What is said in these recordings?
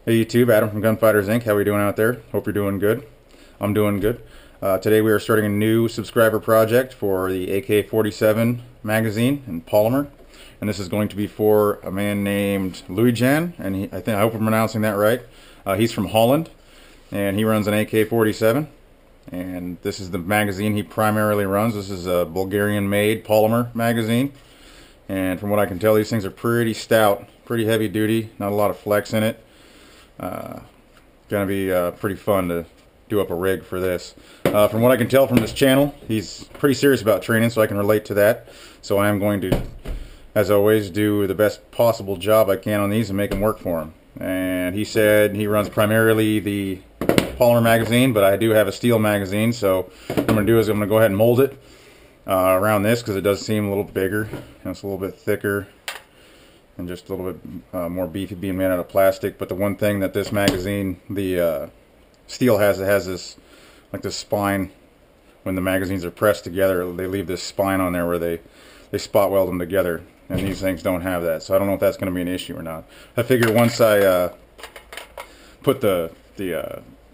Hey YouTube, Adam from Gunfighters Inc. How are we doing out there? Hope you're doing good. I'm doing good. Today we are starting a new subscriber project for the AK-47 magazine in polymer, and this is going to be for a man named Louis Jan, and I hope I'm pronouncing that right. He's from Holland, and he runs an AK-47, and this is the magazine he primarily runs. This is a Bulgarian-made polymer magazine, and from what I can tell, these things are pretty stout, pretty heavy duty, not a lot of flex in it. Gonna be pretty fun to do up a rig for this. From what I can tell from this channel, he's pretty serious about training, so I can relate to that. So I am going to, as always, do the best possible job I can on these and make them work for him. And he said he runs primarily the polymer magazine, but I do have a steel magazine, so what I'm going to do is I'm going to go ahead and mold it around this, because it does seem a little bigger, and it's a little bit thicker and just a little bit more beefy being made out of plastic. But the one thing that this magazine, the steel has, it has this, like this spine. When the magazines are pressed together, they leave this spine on there where they spot weld them together, and these things don't have that. So I don't know if that's going to be an issue or not. I figure once I put the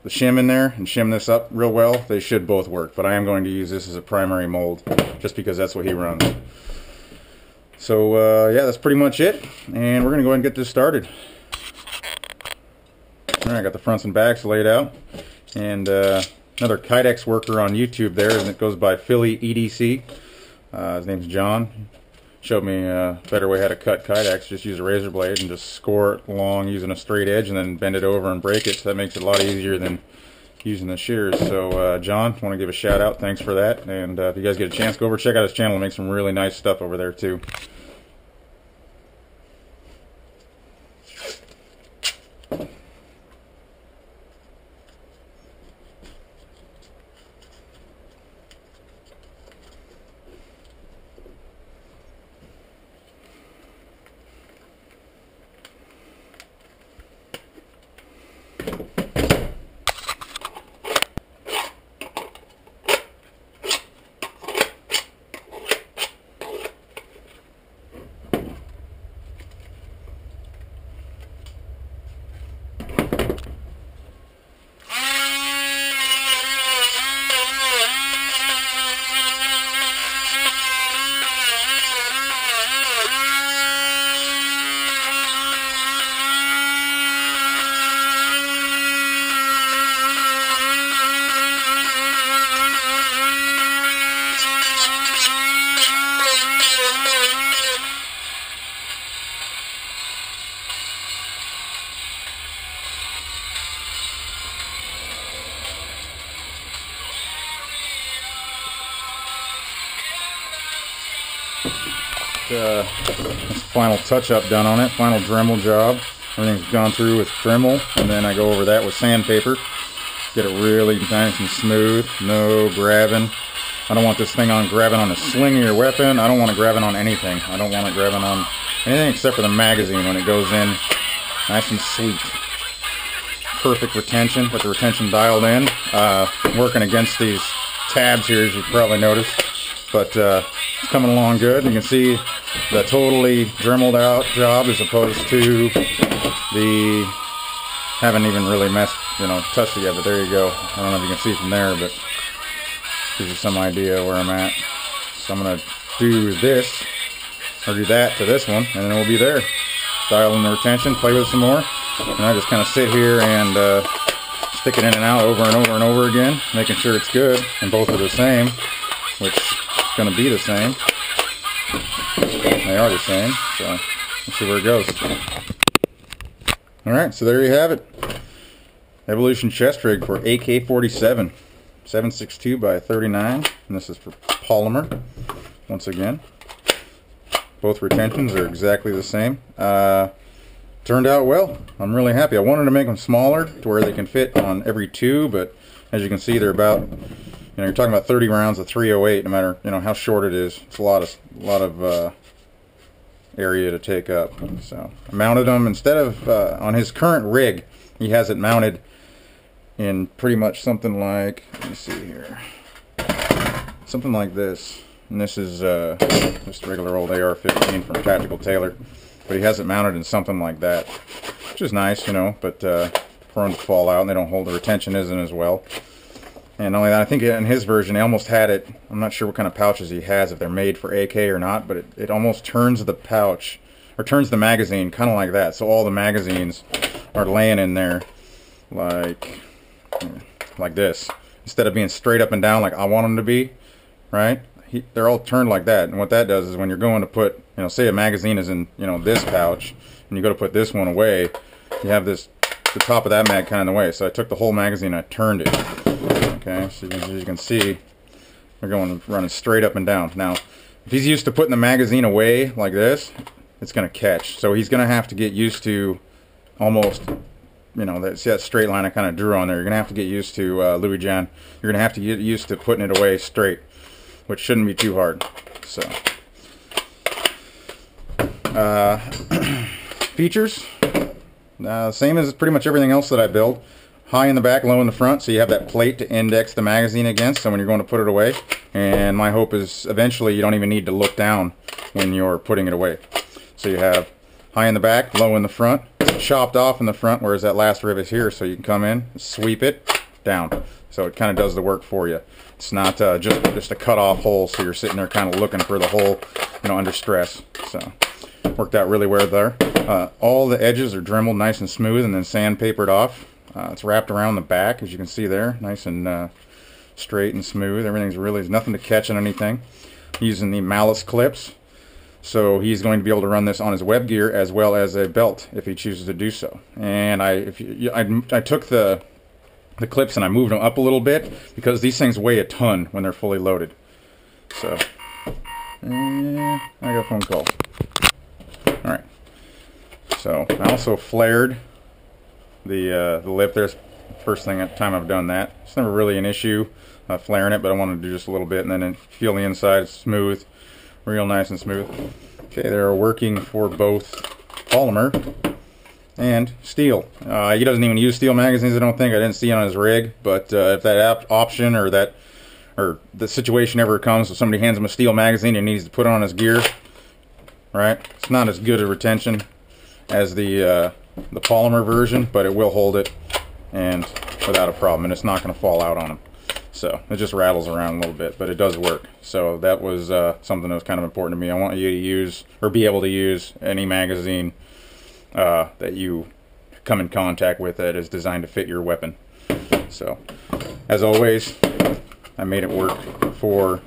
shim in there and shim this up real well, they should both work. But I am going to use this as a primary mold, just because that's what he runs. So yeah, that's pretty much it, and we're going to go ahead and get this started. Alright, I got the fronts and backs laid out, and another Kydex worker on YouTube there, and it goes by Philly EDC. His name's John. Showed me a better way how to cut Kydex. Just use a razor blade and just score it along using a straight edge, and then bend it over and break it. So that makes it a lot easier than using the shears. So John, I want to give a shout out. Thanks for that. And if you guys get a chance, go over check out his channel and make some really nice stuff over there too. That's final touch-up done on it, final Dremel job. Everything's gone through with Dremel, and then I go over that with sandpaper. Get it really nice and smooth, no grabbing. I don't want this thing grabbing on a sling of your weapon. I don't want it grabbing on anything. I don't want it grabbing on anything except for the magazine when it goes in nice and sweet. Perfect retention, with the retention dialed in. Working against these tabs here, as you probably noticed. But it's coming along good. You can see the totally dremeled out job as opposed to the haven't even really touched it yet. But there you go. I don't know if you can see from there, but gives you some idea where I'm at. So I'm going to do this, or do that to this one, and then we'll be there. Dial in the retention, play with it some more, and I just kind of sit here and stick it in and out over and over and over again, making sure it's good, and both are the same, which is going to be the same. They are the same, so let's see where it goes. Alright, so there you have it. Evolution chest rig for AK-47. 7.62 by 39, and this is for polymer. Once again, both retentions are exactly the same. Turned out well. I'm really happy. I wanted to make them smaller to where they can fit on every two, but as you can see, they're about, you're talking about 30 rounds of 308, no matter how short it is. It's a lot of area to take up. So I mounted them instead of on his current rig. He has it mounted in pretty much something like, let me see here, something like this. And this is just a regular old AR-15 from Tactical Tailor, but he has it mounted in something like that. which is nice, you know, but prone to fall out, and they don't hold, the retention isn't as well. And only that, I think in his version, he almost had it, I'm not sure what kind of pouches he has, if they're made for AK or not, but it almost turns the pouch, or turns the magazine kind of like that, so all the magazines are laying in there like this, instead of being straight up and down like I want them to be, right? They're all turned like that, and what that does is when you're going to put, you know, say a magazine is in, you know, this pouch, and you go to put this one away, you have this, the top of that mag kind of in the way. So I took the whole magazine and I turned it. Okay, so as you can see, we're running straight up and down. Now, if he's used to putting the magazine away like this, it's going to catch. So he's going to have to get used to almost, you know, see that straight line I kind of drew on there. You're going to have to get used to, Louis John, you're going to have to get used to putting it away straight, which shouldn't be too hard. So, features, same as pretty much everything else that I build. High in the back, low in the front, so you have that plate to index the magazine against, so when you're going to put it away. And my hope is eventually you don't even need to look down when you're putting it away. So you have high in the back, low in the front. It's chopped off in the front, whereas that last rib is here, so you can come in, sweep it down. So it kind of does the work for you. It's not just a cut off hole, so you're sitting there kind of looking for the hole, you know, under stress. So worked out really well there. All the edges are dremeled nice and smooth and then sandpapered off. It's wrapped around the back, as you can see there, nice and straight and smooth. Everything's really, there's nothing to catch on anything. Using the malice clips, so he's going to be able to run this on his web gear as well as a belt if he chooses to do so. And I took the clips and I moved them up a little bit because these things weigh a ton when they're fully loaded. So, I got a phone call. All right. So I also flared the lip. There's first time I've done that. It's never really an issue flaring it, but I want to do just a little bit, and then feel the inside smooth, real nice and smooth. Okay, they're working for both polymer and steel. He doesn't even use steel magazines, I don't think. I didn't see it on his rig, but if that option or the situation ever comes, if somebody hands him a steel magazine and needs to put it on his gear, right? It's not as good a retention as the polymer version, but it will hold it and without a problem, and it's not going to fall out on them. So it just rattles around a little bit, but it does work. So that was something that was kind of important to me. I want you to use, or be able to use, any magazine that you come in contact with that is designed to fit your weapon. So as always, I made it work for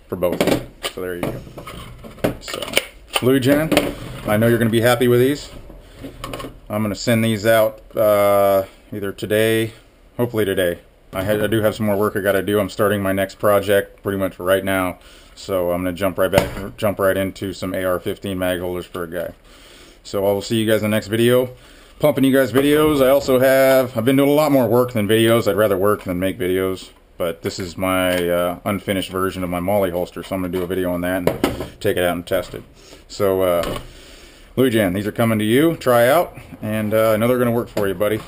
both. So there you go. So Louis Jan, I know you're going to be happy with these. I'm going to send these out either today, hopefully today. I do have some more work I got to do. I'm starting my next project pretty much right now, so I'm going to jump right into some AR-15 mag holders for a guy. So I will see you guys in the next video. Pumping you guys videos. I've been doing a lot more work than videos. I'd rather work than make videos, but this is my unfinished version of my Molly holster, so I'm going to do a video on that and take it out and test it. So Louis Jan, these are coming to you. Try out, and I know they're going to work for you, buddy.